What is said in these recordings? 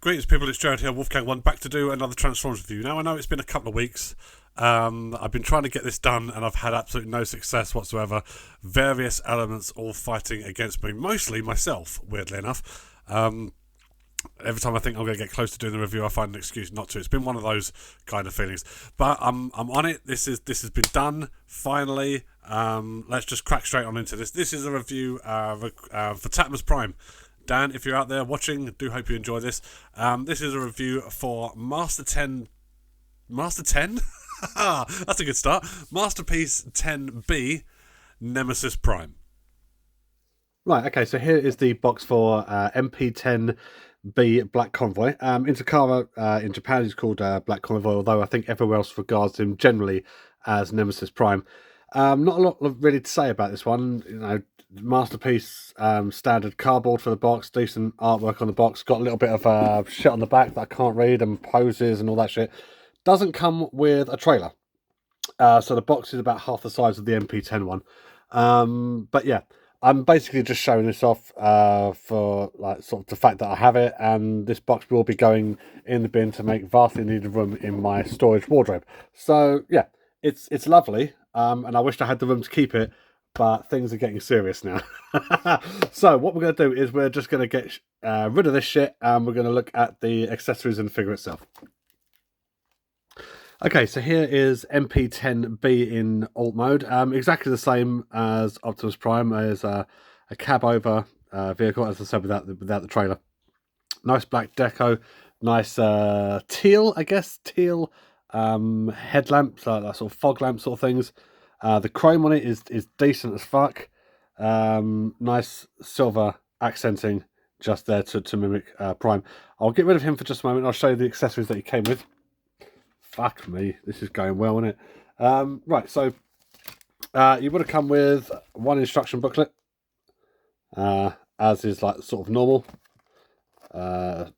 Greetings, people. It's Jared here, Wolfgang1, back to do another Transformers review. Now, I know it's been a couple of weeks. I've been trying to get this done, and I've had absolutely no success whatsoever. Various elements all fighting against me, mostly myself, weirdly enough. Every time I think I'm going to get close to doing the review, I find an excuse not to. It's been one of those kind of feelings. But I'm on it. This has been done, finally. Let's just crack straight on into this. This is a review for Tatmus Prime. Dan, if you're out there watching, do hope you enjoy this. This is a review for Master 10... Master 10? That's a good start. Masterpiece 10B, Nemesis Prime. Right, okay, so here is the box for MP10B Black Convoy. In Takara, in Japan, he's called Black Convoy, although I think everywhere else regards him generally as Nemesis Prime. Not a lot really to say about this one. You know, masterpiece, standard cardboard for the box, decent artwork on the box, got a little bit of shit on the back that I can't read, and poses and all that shit. Doesn't come with a trailer. So the box is about half the size of the MP10 one. But yeah, I'm basically just showing this off for like sort of the fact that I have it, and this box will be going in the bin to make vastly needed room in my storage wardrobe. So yeah, it's lovely, and I wish I had the room to keep it, but things are getting serious now. So what we're going to do is we're just going to get rid of this shit, and we're going to look at the accessories and the figure itself. Okay, so here is MP10B in alt mode. Exactly the same as Optimus Prime. There's a cab over vehicle, as I said, without the trailer. Nice black deco, nice teal, I guess, teal headlamps, that sort of fog lamp sort of things. The chrome on it is decent as fuck. Nice silver accenting just there to mimic Prime. I'll get rid of him for just a moment. I'll show you the accessories that he came with. Fuck me, this is going well, isn't it? Right, so you would have come with one instruction booklet, as is like sort of normal.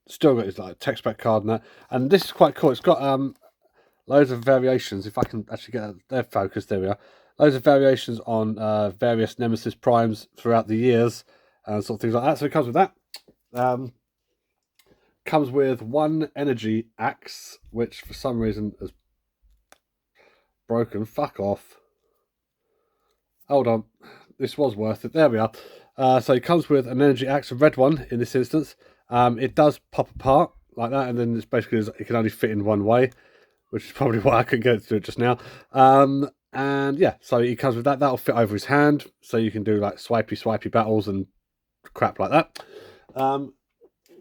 Still got his like tech spec card and that, and this is quite cool. It's got loads of variations. If I can actually get their focus, there we are. Loads of variations on various Nemesis Primes throughout the years, and sort of things like that. So it comes with that. Comes with one energy axe, which for some reason is broken. Fuck off. Hold on. This was worth it. There we are. So it comes with an energy axe, a red one in this instance. It does pop apart like that, and then it's basically, it can only fit in one way, which is probably why I couldn't get it to do it just now. And yeah, so he comes with that. That'll fit over his hand, so you can do like swipey battles and crap like that.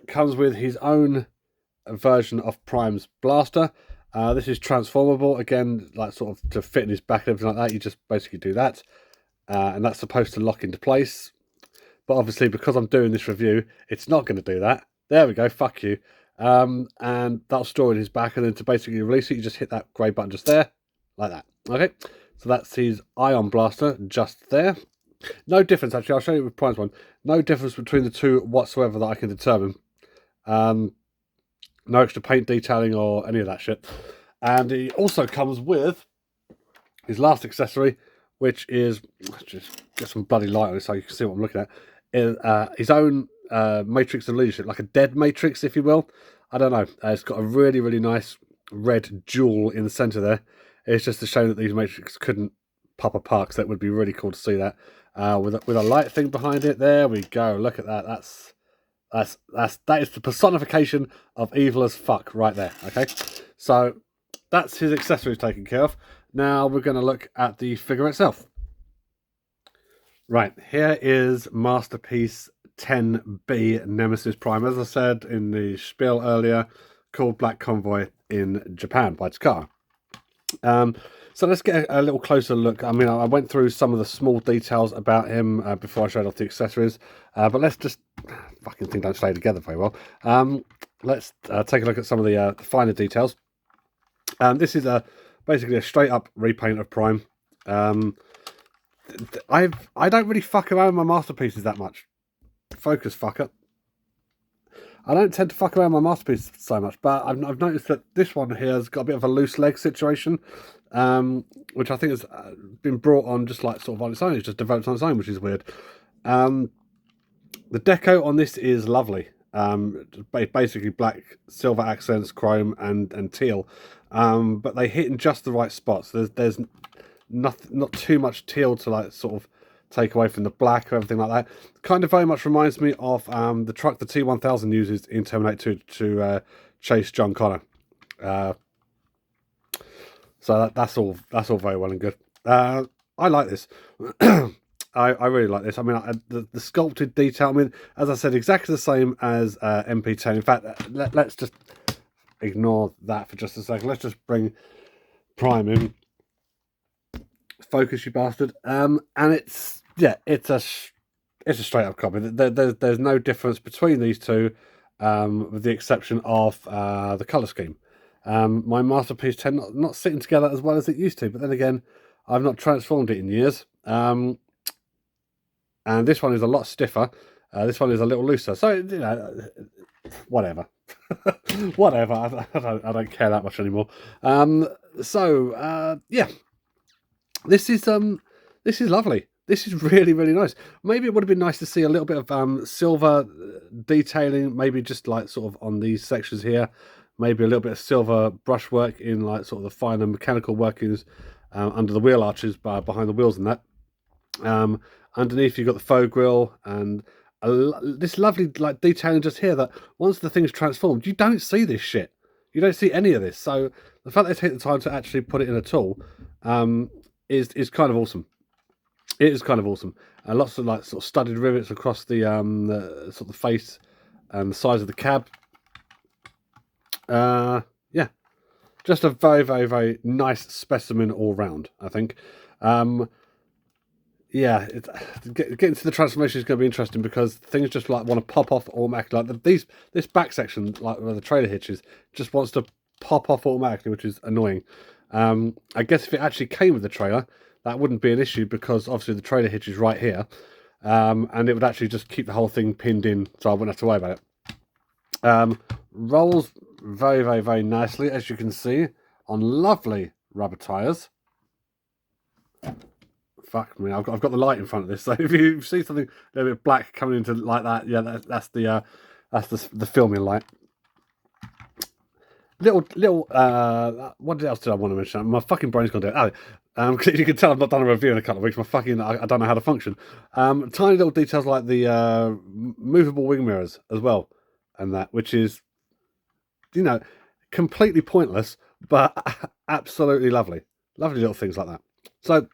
Comes with his own version of Prime's blaster. This is transformable, again, like sort of to fit in his back and everything like that. You just basically do that, and that's supposed to lock into place. But obviously, because I'm doing this review, it's not going to do that. There we go, fuck you. And that'll store in his back, and then to basically release it, you just hit that grey button just there, like that. Okay, so that's his ion blaster just there. No difference, actually. I'll show you with Prime's one. No difference between the two whatsoever that I can determine. No extra paint detailing or any of that shit. And he also comes with his last accessory, which is, just get some bloody light on it so you can see what I'm looking at, is his own matrix of leadership, like a dead matrix, if you will. I don't know. It's got a really, really nice red jewel in the centre there. It's just a shame that these matrix couldn't pop apart, because that would be really cool to see that. With a light thing behind it. There we go. Look at that. That is the personification of evil as fuck right there. Okay, so that's his accessories taken care of. Now we're going to look at the figure itself. Right, here is Masterpiece 10B Nemesis Prime. As I said in the spiel earlier, called Black Convoy in Japan by Takara. So let's get a little closer look. I mean, I went through some of the small details about him before I showed off the accessories, but let's just, fucking thing don't stay together very well. Let's take a look at some of the finer details. This is basically a straight up repaint of Prime. I don't really fuck around with my masterpieces that much. Focus, fucker. I don't tend to fuck around my masterpiece so much, but I've noticed that this one here has got a bit of a loose leg situation, which I think has been brought on just like sort of on its own. It's just developed on its own, which is weird. The deco on this is lovely. Basically black, silver accents, chrome, and teal. But they hit in just the right spots. There's not too much teal to like sort of take away from the black or everything like that. Kind of very much reminds me of the truck the T1000 uses in Terminator 2 to chase John Connor. So that's all very well and good. I like this. I really like this. I mean, the sculpted detail. I mean, as I said, exactly the same as MP10. In fact, let's just ignore that for just a second. Let's just bring Prime in. Focus, you bastard. And it's a straight up copy. There's no difference between these two, with the exception of the color scheme. My Masterpiece 10 not sitting together as well as it used to, but then again, I've not transformed it in years. And this one is a lot stiffer. This one is a little looser. So, you know, whatever. Whatever. I don't care that much anymore. Yeah. This is lovely. This is really, really nice. Maybe it would have been nice to see a little bit of silver detailing, maybe just like sort of on these sections here. Maybe a little bit of silver brushwork in like sort of the finer mechanical workings under the wheel arches behind the wheels and that. Underneath you've got the faux grille and this lovely like detailing just here that once the thing's transformed, you don't see this shit. You don't see any of this. So the fact they take the time to actually put it in at all is kind of awesome. It is kind of awesome. Lots of like sort of studded rivets across the sort of the face and the sides of the cab. Yeah, just a very, very, very nice specimen all round, I think. Yeah, getting to the transformation is going to be interesting because things just like want to pop off automatically. Like this back section, like where the trailer hitches, just wants to pop off automatically, which is annoying. I guess if it actually came with the trailer, that wouldn't be an issue because obviously the trailer hitch is right here, and it would actually just keep the whole thing pinned in, so I wouldn't have to worry about it. Rolls very, very, very nicely, as you can see, on lovely rubber tyres. Fuck me, I've got the light in front of this, so if you see something a little bit black coming into like that, yeah, that's the filming light. Little what else did I want to mention? My fucking brain's gone down. You can tell I've not done a review in a couple of weeks. I don't know how to function. Tiny little details like the movable wing mirrors as well, and that, which is, you know, completely pointless, but absolutely lovely. Lovely little things like that. So,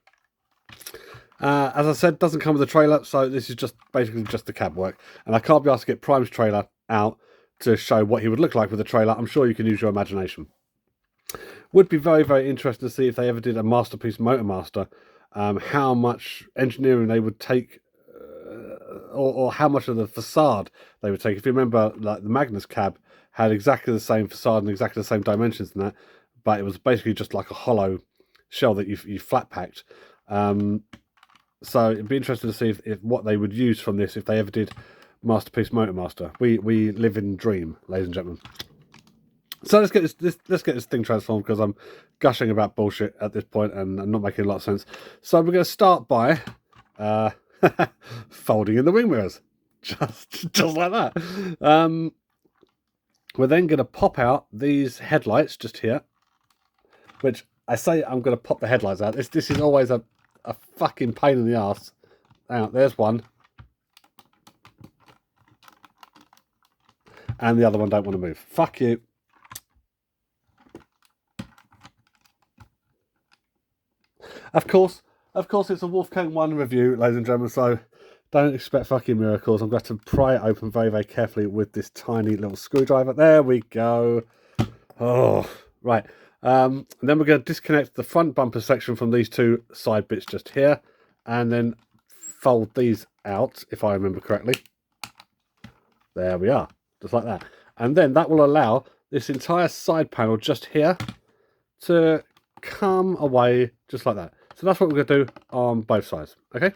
as I said, doesn't come with a trailer, so this is just basically just the cab work. And I can't be asked to get Prime's trailer out to show what he would look like with the trailer. I'm sure you can use your imagination. Would be very, very interesting to see if they ever did a Masterpiece Motormaster, how much engineering they would take, or how much of the facade they would take. If you remember, like the Magnus cab had exactly the same facade and exactly the same dimensions and that, but it was basically just like a hollow shell that you flat packed. So it'd be interesting to see if what they would use from this if they ever did Masterpiece Motormaster. We live in dream, ladies and gentlemen. So let's get this thing transformed because I'm gushing about bullshit at this point and I'm not making a lot of sense. So we're going to start by folding in the wing mirrors, just like that. We're then going to pop out these headlights just here, which I say I'm going to pop the headlights out. This is always a fucking pain in the ass. Hang on, there's one. And the other one don't want to move. Fuck you. Of course, it's a Wolfgang 1 review, ladies and gentlemen, so don't expect fucking miracles. I'm going to pry it open very, very carefully with this tiny little screwdriver. There we go. Oh, right. And then we're going to disconnect the front bumper section from these two side bits just here, and then fold these out, if I remember correctly. There we are, just like that. And then that will allow this entire side panel just here to come away just like that. So that's what we're going to do on both sides, okay?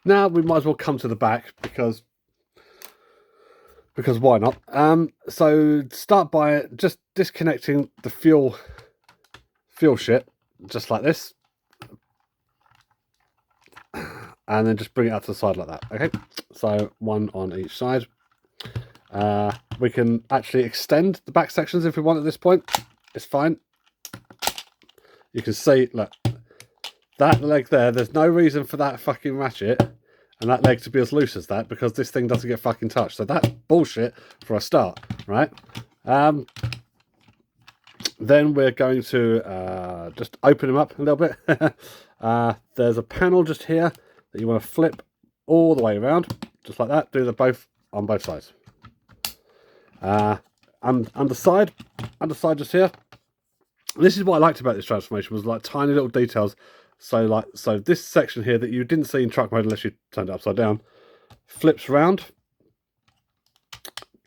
Now we might as well come to the back because why not? So start by just disconnecting the fuel shit, just like this. And then just bring it out to the side like that, okay? So one on each side. We can actually extend the back sections if we want at this point. It's fine. You can see, look, that leg there, there's no reason for that fucking ratchet and that leg to be as loose as that, because this thing doesn't get fucking touched. So that's bullshit for a start, right? Then we're going to just open them up a little bit. There's a panel just here that you want to flip all the way around, just like that. Do them both on both sides. And underside just here. This is what I liked about this transformation, was like tiny little details. So this section here that you didn't see in truck mode unless you turned it upside down, flips round,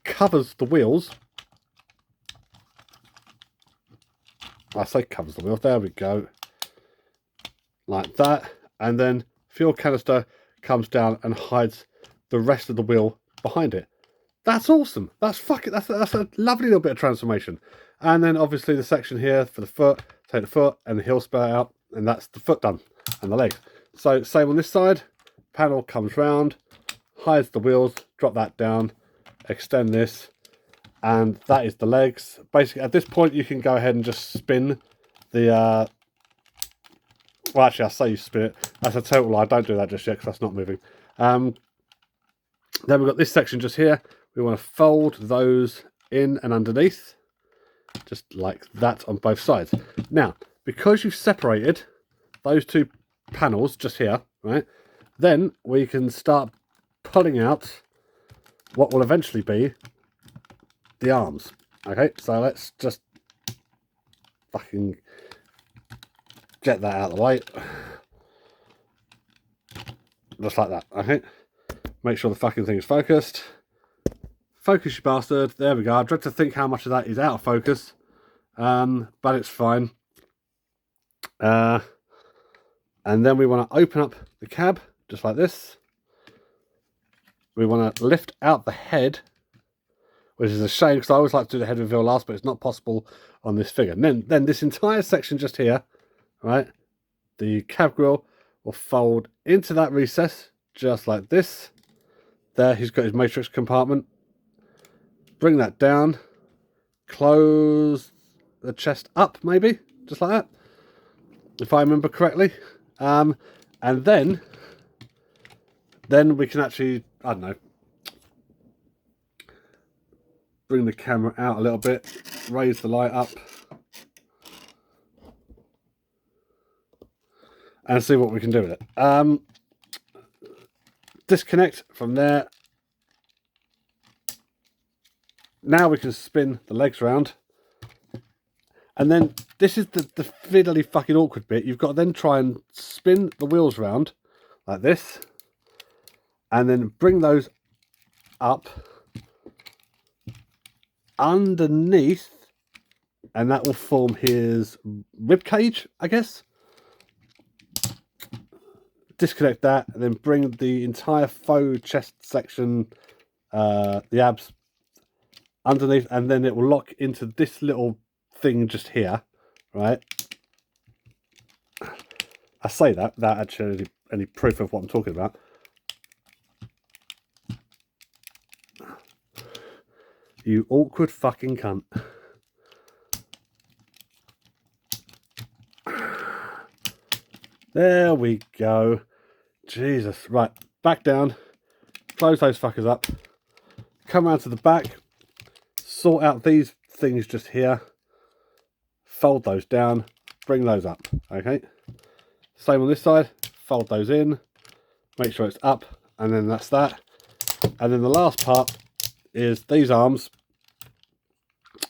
covers the wheels. I say covers the wheels, there we go. Like that. And then fuel canister comes down and hides the rest of the wheel behind it. That's awesome. That's a lovely little bit of transformation. And then obviously the section here for the foot, take the foot and the heel spur out, and that's the foot done, and the legs. So same on this side, panel comes round, hides the wheels, drop that down, extend this, and that is the legs. Basically at this point you can go ahead and just spin the well, actually I say you spin it, that's a total lie, don't do that just yet because that's not moving. Then we've got this section just here. We want to fold those in and underneath, just like that on both sides. Now, because you've separated those two panels just here, right, then we can start pulling out what will eventually be the arms. Okay, so let's just fucking get that out of the way. Just like that, okay? Make sure the fucking thing is focused. Focus, you bastard. There we go. I dread to think how much of that is out of focus. But it's fine. And then we want to open up the cab, just like this. We want to lift out the head, which is a shame because I always like to do the head reveal last, but it's not possible on this figure. And then this entire section just here, right, the cab grille will fold into that recess, just like this. There, he's got his matrix compartment. Bring that down, close the chest up, maybe, just like that, if I remember correctly. And then we can actually, I don't know, bring the camera out a little bit, raise the light up, and see what we can do with it. Disconnect from there. Now we can spin the legs around. And then this is the fiddly fucking awkward bit. You've got to then try and spin the wheels around like this. And then bring those up underneath. And that will form his rib cage, I guess. Disconnect that and then bring the entire faux chest section, the abs, underneath, and then it will lock into this little thing just here, right? I say that without actually any proof of what I'm talking about. You awkward fucking cunt. There we go. Jesus. Right, back down. Close those fuckers up. Come around to the back. Sort out these things just here. Fold those down. Bring those up. Okay. Same on this side. Fold those in. Make sure it's up. And then that's that. And then the last part is these arms.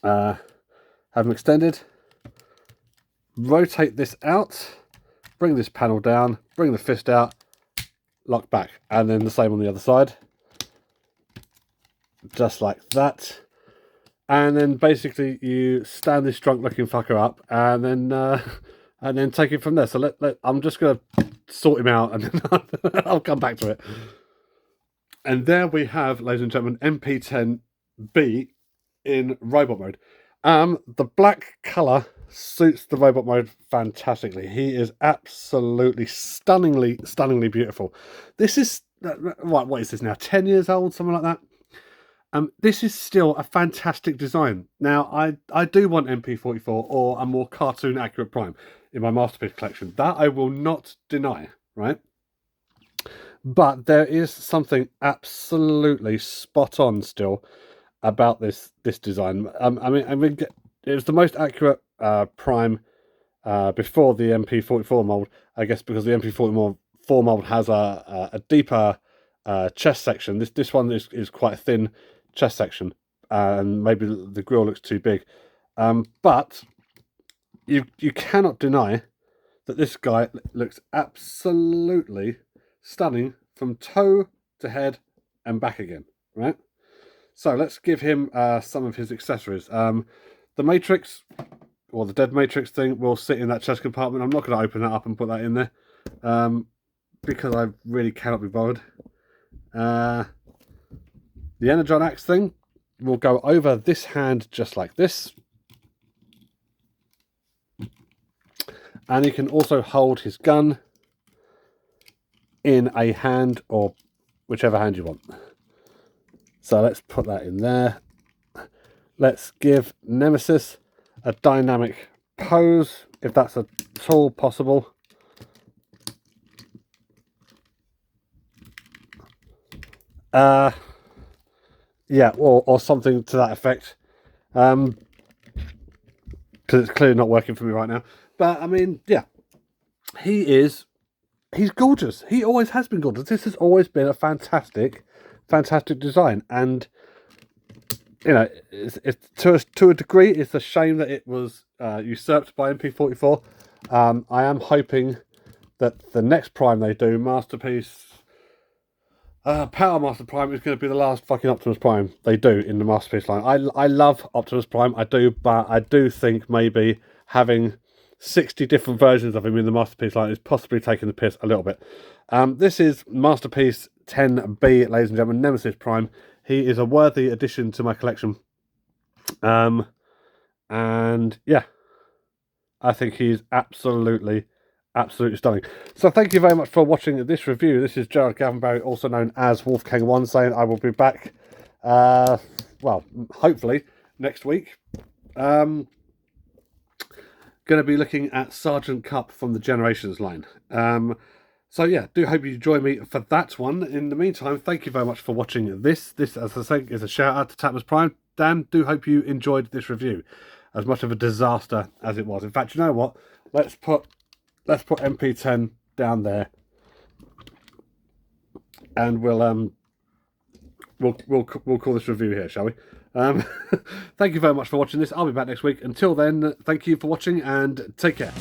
Have them extended. Rotate this out. Bring this panel down. Bring the fist out. Lock back. And then the same on the other side. Just like that. And then basically you stand this drunk looking fucker up and then take it from there. So I'm just going to sort him out and then I'll come back to it. And there we have, ladies and gentlemen, MP10B in robot mode. The black colour suits the robot mode fantastically. He is absolutely stunningly beautiful. This is, what is this now, 10 years old, something like that? This is still a fantastic design. Now, I do want MP44 or a more cartoon accurate Prime in my Masterpiece collection. That I will not deny, right? But there is something absolutely spot on still about this design. I mean, it was the most accurate Prime before the MP44 mold, I guess, because the MP44 mold has a deeper chest section. This one is quite a thin chest section, and maybe the grill looks too big. But you cannot deny that this guy looks absolutely stunning from toe to head and back again, right? So let's give him some of his accessories. The Matrix, or the Dead Matrix thing, will sit in that chest compartment. I'm not going to open that up and put that in there, because I really cannot be bothered. The Energon Axe thing will go over this hand just like this. And he can also hold his gun in a hand, or whichever hand you want. So let's put that in there. Let's give Nemesis a dynamic pose, if that's at all possible. Yeah, or something to that effect. Because it's clearly not working for me right now. But I mean, yeah, he's gorgeous. He always has been gorgeous. This has always been a fantastic design, and you know, it's to a degree, it's a shame that it was usurped by MP44. I am hoping that the next Prime they do, Masterpiece, Power Master Prime, is going to be the last fucking Optimus Prime they do in the Masterpiece line. I love Optimus Prime, I do, but I do think maybe having 60 different versions of him in the Masterpiece line is possibly taking the piss a little bit. This is Masterpiece 10B, ladies and gentlemen, Nemesis Prime. He is a worthy addition to my collection. And yeah, I think he's absolutely stunning. So thank you very much for watching this review. This is Gerard Gavenberry, also known as Wolfgang1, saying I will be back, well, hopefully next week. Going to be looking at Sergeant Cup from the Generations line. So yeah, do hope you join me for that one. In the meantime, thank you very much for watching this. This, as I say, is a shout out to Tapmas Prime. Dan, do hope you enjoyed this review, as much of a disaster as it was. In fact, you know what? Let's put MP10 down there, and we'll call this review here, shall we? Thank you very much for watching this. I'll be back next week. Until then, thank you for watching and take care.